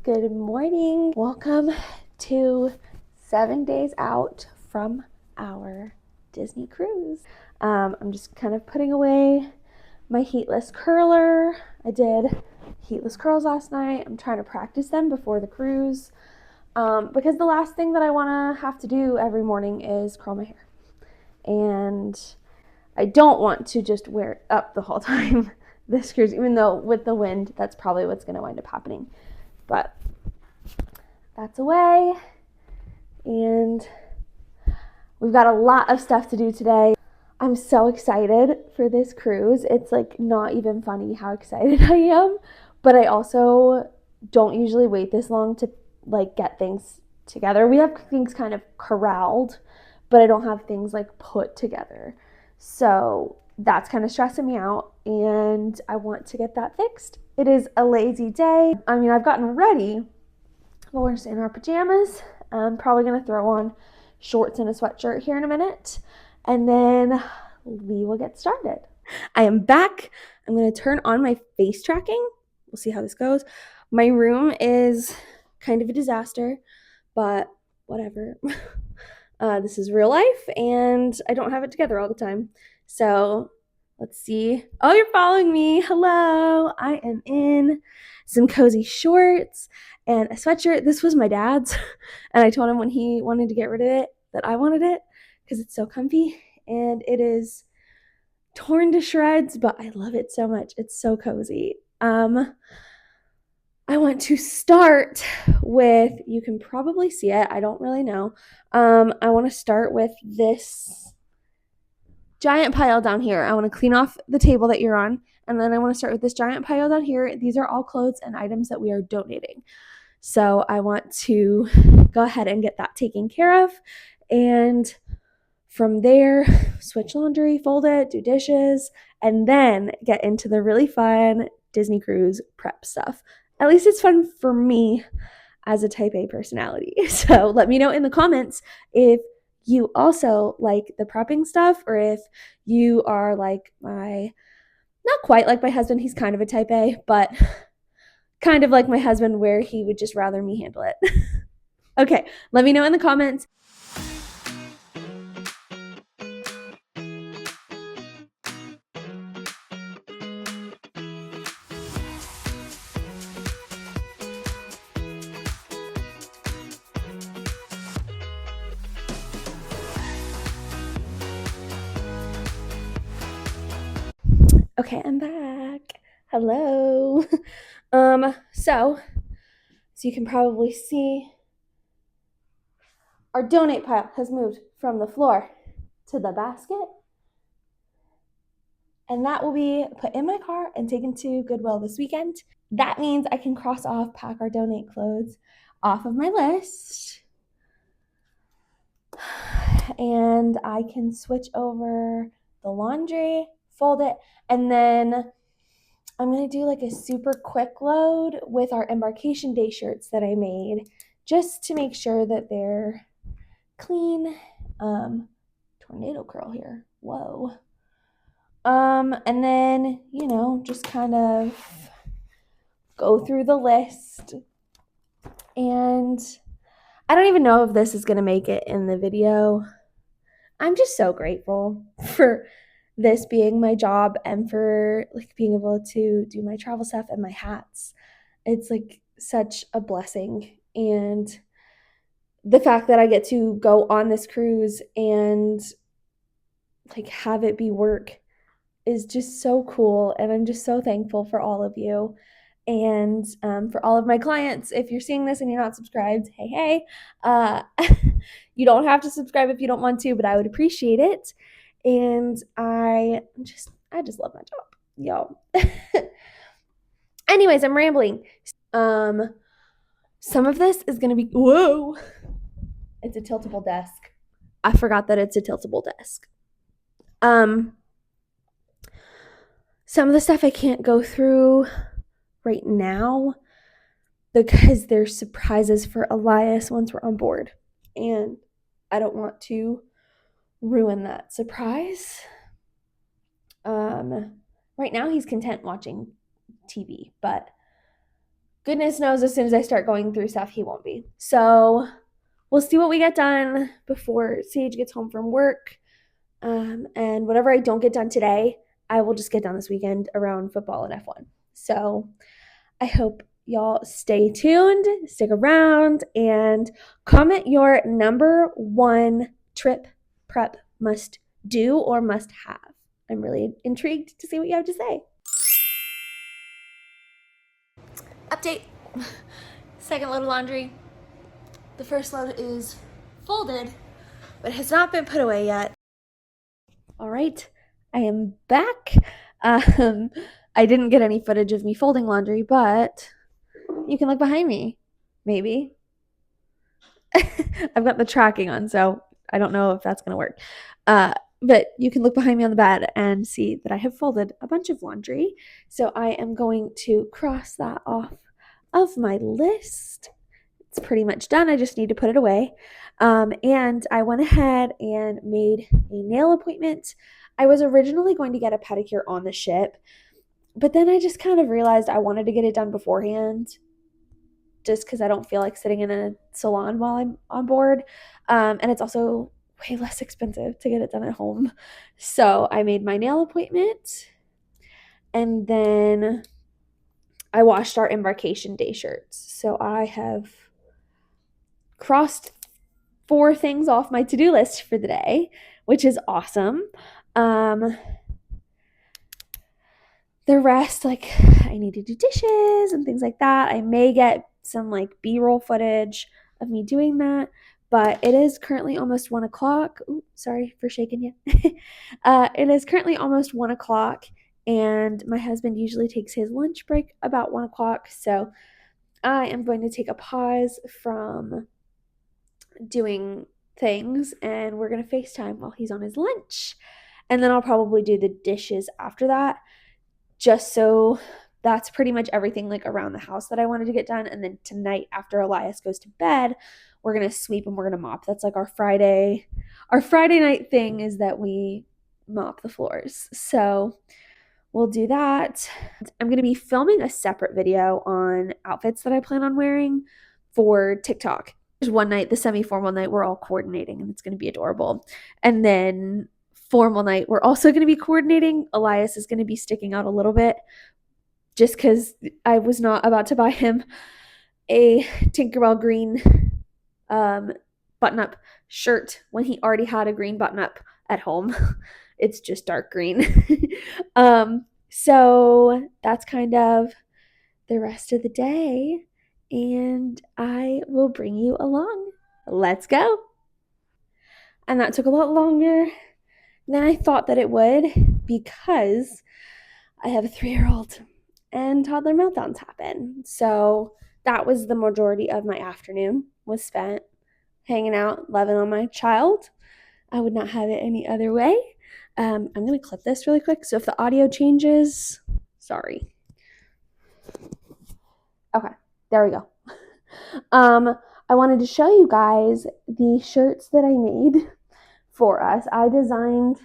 Good morning. Welcome to 7 days out from our Disney cruise. I'm just kind of putting away my heatless curler. I did heatless curls last night. I'm trying to practice them before the cruise because the last thing that I want to have to do every morning is curl my hair. And I don't want to just wear it up the whole time this cruise, even though with the wind, that's probably what's going to wind up happening. But that's away, and we've got a lot of stuff to do today. I'm so excited for this cruise. It's like not even funny how excited I am, but I also don't usually wait this long to like get things together. We have things kind of corralled, but I don't have things like put together. So that's kind of stressing me out, and I want to get that fixed. It is a lazy day. I mean, I've gotten ready, but we're just in our pajamas. I'm probably going to throw on shorts and a sweatshirt here in a minute, and then we will get started. I am back. I'm going to turn on my face tracking. We'll see how this goes. My room is kind of a disaster, but whatever. This is real life, and I don't have it together all the time. So let's see. Oh, you're following me. Hello. I am in some cozy shorts and a sweatshirt. This was my dad's, and I told him when he wanted to get rid of it that I wanted it because it's so comfy, and it is torn to shreds, but I love it so much. It's so cozy. I want to start with, you can probably see it, I don't really know. I want to start with this giant pile down here. I want to clean off the table that you're on, and then I want to start with this giant pile down here. These are all clothes and items that we are donating. So I want to go ahead and get that taken care of, and from there, switch laundry, fold it, do dishes, and then get into the really fun Disney cruise prep stuff. At least it's fun for me as a type A personality. So let me know in the comments if you also like the prepping stuff, or if you are like not quite like my husband, he's kind of a type A, but kind of like my husband where he would just rather me handle it. Okay, let me know in the comments. Okay, I'm back. Hello. So you can probably see, our donate pile has moved from the floor to the basket, and that will be put in my car and taken to Goodwill this weekend. That means I can cross off pack our donate clothes off of my list, and I can switch over the laundry, fold it, and then I'm going to do like a super quick load with our Embarkation Day shirts that I made, just to make sure that they're clean. Tornado curl here. Whoa. And then, just kind of go through the list. And I don't even know if this is going to make it in the video. I'm just so grateful for this being my job and for like being able to do my travel stuff and my hats. It's like such a blessing, and the fact that I get to go on this cruise and like have it be work is just so cool, and I'm just so thankful for all of you, and for all of my clients. If you're seeing this and you're not subscribed, hey, you don't have to subscribe if you don't want to, but I would appreciate it. And I just love my job, y'all. Anyways, I'm rambling. Some of this is gonna be, whoa, it's a tiltable desk. I forgot that it's a tiltable desk. Some of the stuff I can't go through right now because there's surprises for Elias once we're on board, and I don't want to ruin that surprise. Right now he's content watching TV, but goodness knows as soon as I start going through stuff, he won't be. So we'll see what we get done before Sage gets home from work. And whatever I don't get done today, I will just get done this weekend around football and F1. So I hope y'all stay tuned, stick around, and comment your number one trip prep must do or must have. I'm really intrigued to see what you have to say. Update. Second load of laundry. The first load is folded, but has not been put away yet. All right, I am back. I didn't get any footage of me folding laundry, but you can look behind me, maybe. I've got the tracking on, so I don't know if that's going to work. But you can look behind me on the bed and see that I have folded a bunch of laundry. So I am going to cross that off of my list. It's pretty much done. I just need to put it away. And I went ahead and made a nail appointment. I was originally going to get a pedicure on the ship, but then I just kind of realized I wanted to get it done beforehand, just because I don't feel like sitting in a salon while I'm on board. And it's also way less expensive to get it done at home. So I made my nail appointment, and then I washed our Embarkation day shirts. So I have crossed 4 things off my to-do list for the day, which is awesome. The rest, like, I need to do dishes and things like that. I may get some like B-roll footage of me doing that, but it is currently almost 1 o'clock. Ooh, sorry for shaking you. It is currently almost 1 o'clock, and my husband usually takes his lunch break about 1 o'clock, so I am going to take a pause from doing things, and we're going to FaceTime while he's on his lunch, and then I'll probably do the dishes after that. Just so that's pretty much everything like around the house that I wanted to get done. And then tonight, after Elias goes to bed, we're going to sweep and we're going to mop. That's like our Friday night thing, is that we mop the floors. So we'll do that. I'm going to be filming a separate video on outfits that I plan on wearing for TikTok. There's one night, the semi-formal night, we're all coordinating, and it's going to be adorable. And then formal night, we're also going to be coordinating. Elias is going to be sticking out a little bit, just because I was not about to buy him a Tinkerbell green button-up shirt when he already had a green button-up at home. It's just dark green. So that's kind of the rest of the day, and I will bring you along. Let's go. And that took a lot longer than I thought that it would, because I have a 3-year-old and toddler meltdowns happen. So that was the majority of my afternoon, was spent hanging out, loving on my child. I would not have it any other way. I'm going to clip this really quick, so if the audio changes, sorry. Okay, there we go. I wanted to show you guys the shirts that I made for us. I designed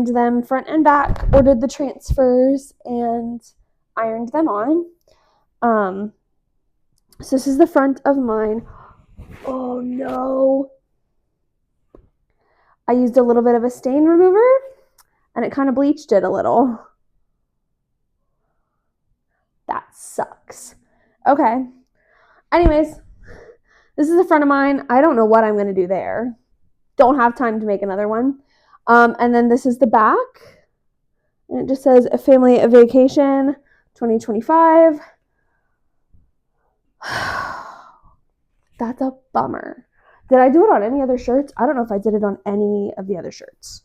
them front and back, ordered the transfers, and ironed them on. So this is the front of mine. Oh no. I used a little bit of a stain remover, and it kind of bleached it a little. That sucks. Okay. Anyways, this is the front of mine. I don't know what I'm going to do there. Don't have time to make another one. And then this is the back. And it just says a family vacation 2025. That's a bummer. Did I do it on any other shirts? I don't know if I did it on any of the other shirts.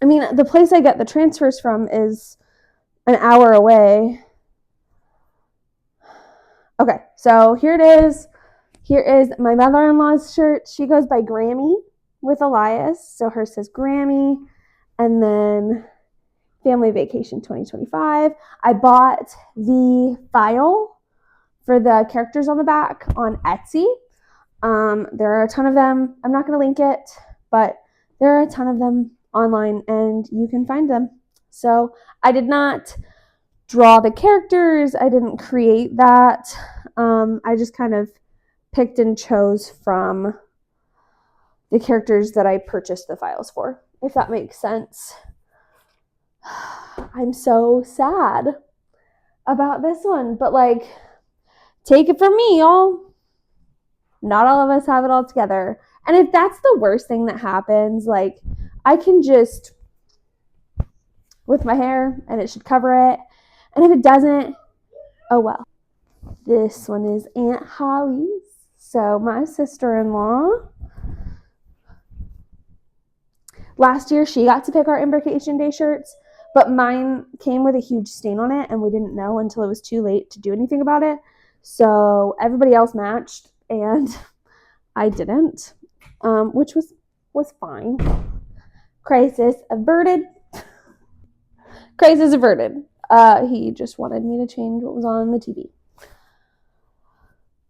I mean, the place I get the transfers from is an hour away. Okay, so here it is. Here is my mother-in-law's shirt. She goes by Grammy with Elias. So hers says Grammy. And then Family Vacation 2025. I bought the file for the characters on the back on Etsy. There are a ton of them. I'm not going to link it, but there are a ton of them online, and you can find them. So I did not draw the characters. I didn't create that. I just kind of picked and chose from the characters that I purchased the files for, if that makes sense. I'm so sad about this one, but like, take it from me, y'all. Not all of us have it all together. And if that's the worst thing that happens, like, I can just, with my hair, and it should cover it. And if it doesn't, oh well. This one is Aunt Holly's. So my sister-in-law, last year she got to pick our Embarkation Day shirts, but mine came with a huge stain on it, and we didn't know until it was too late to do anything about it. So everybody else matched, and I didn't, which was fine. Crisis averted. Crisis averted. He just wanted me to change what was on the TV.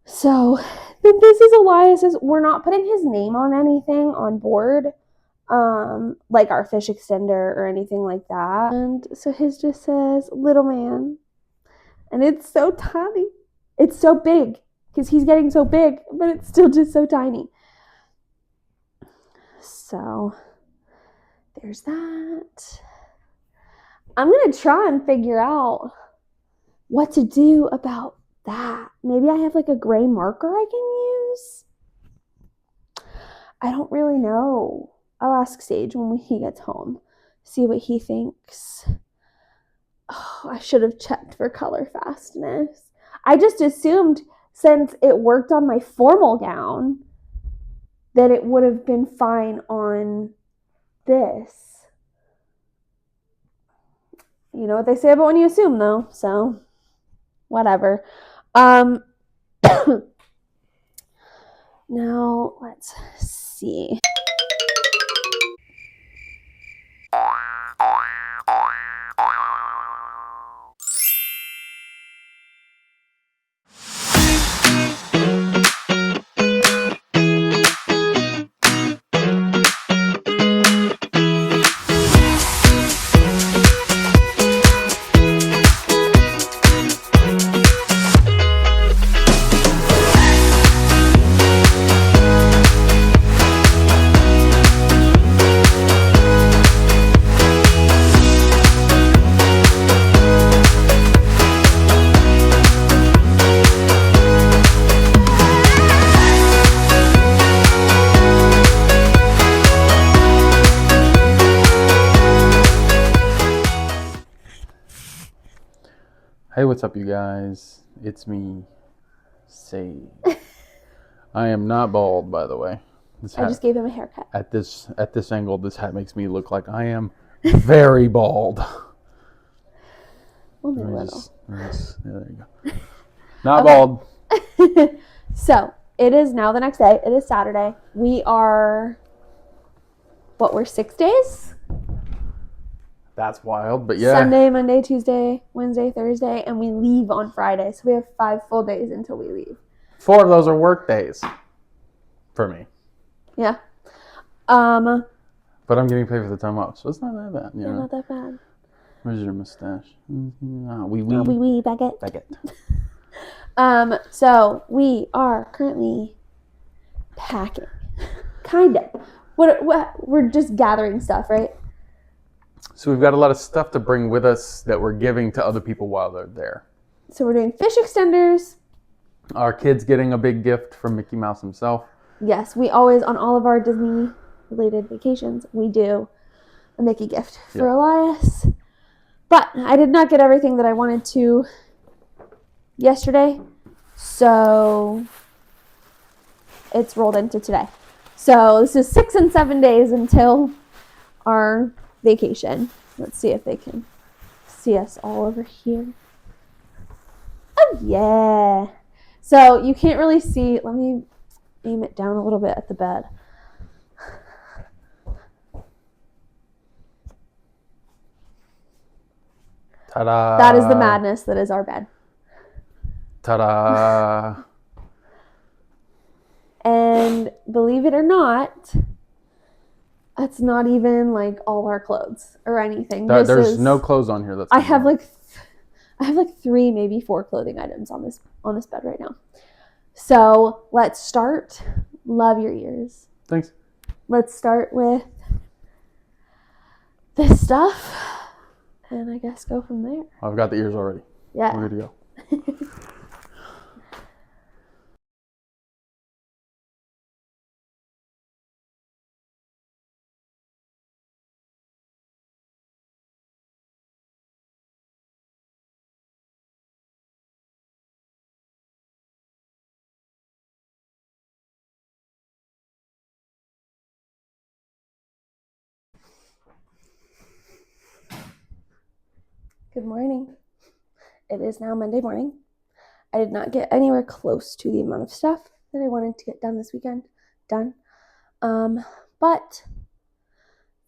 So this is Elias's. We're not putting his name on anything on board, like our fish extender or anything like that. And so his just says little man, and it's so tiny. It's so big because he's getting so big, but it's still just so tiny. So there's that. I'm gonna try and figure out what to do about that. Maybe I have like a gray marker I can use. I don't really know. I'll ask Sage when he gets home, see what he thinks. Oh, I should have checked for color fastness. I just assumed since it worked on my formal gown that it would have been fine on this. You know what they say about when you assume, though, so whatever. Now, let's see. Hey, what's up, you guys? It's me, Sage. I am not bald, by the way. I just gave him a haircut. At this angle, this hat makes me look like I am very bald. Only a little. Yeah, there you go. Not bald. So, it is now the next day. It is Saturday. We are, we're 6 days? That's wild, but yeah. Sunday, Monday, Tuesday, Wednesday, Thursday, and we leave on Friday. So we have 5 full days until we leave. 4 of those are work days for me. Yeah. But I'm getting paid for the time off, so it's not that bad. Not that bad. Where's your mustache? Oui, baguette. So we are currently packing. Kind of. We're just gathering stuff, right? So we've got a lot of stuff to bring with us that we're giving to other people while they're there. So we're doing fish extenders. Our kid's getting a big gift from Mickey Mouse himself. Yes, we always, on all of our Disney-related vacations, we do a Mickey gift for Elias. But I did not get everything that I wanted to yesterday, so it's rolled into today. So this is 6 and 7 days until our vacation. Let's see if they can see us all over here. Oh yeah. So you can't really see. Let me aim it down a little bit at the bed. Ta-da. That is the madness that is our bed. Ta-da. And believe it or not, It's not even like all our clothes or anything. There's no clothes on here. I have like 3, maybe 4 clothing items on this bed right now. So let's start. Love your ears. Thanks. Let's start with this stuff, and I guess go from there. I've got the ears already. Yeah. We're good to go. Good morning. It is now Monday morning. I did not get anywhere close to the amount of stuff that I wanted to get done this weekend done. But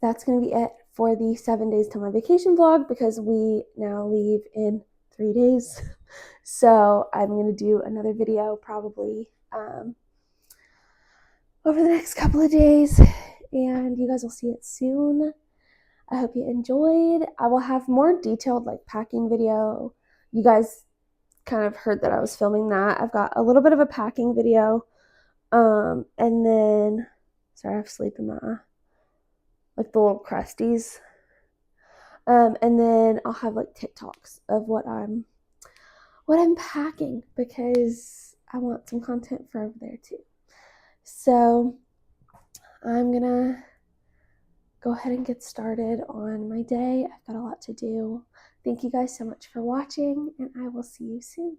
that's going to be it for the 7 days to my vacation vlog, because we now leave in 3 days. So I'm going to do another video probably over the next couple of days, and you guys will see it soon. I hope you enjoyed. I will have more detailed like packing video. You guys kind of heard that I was filming that. I've got a little bit of a packing video. And then, sorry, I have sleep in my eye. Like the little crusties. And then I'll have like TikToks of what I'm packing, because I want some content for over there too. So I'm gonna go ahead and get started on my day. I've got a lot to do. Thank you guys so much for watching, and I will see you soon.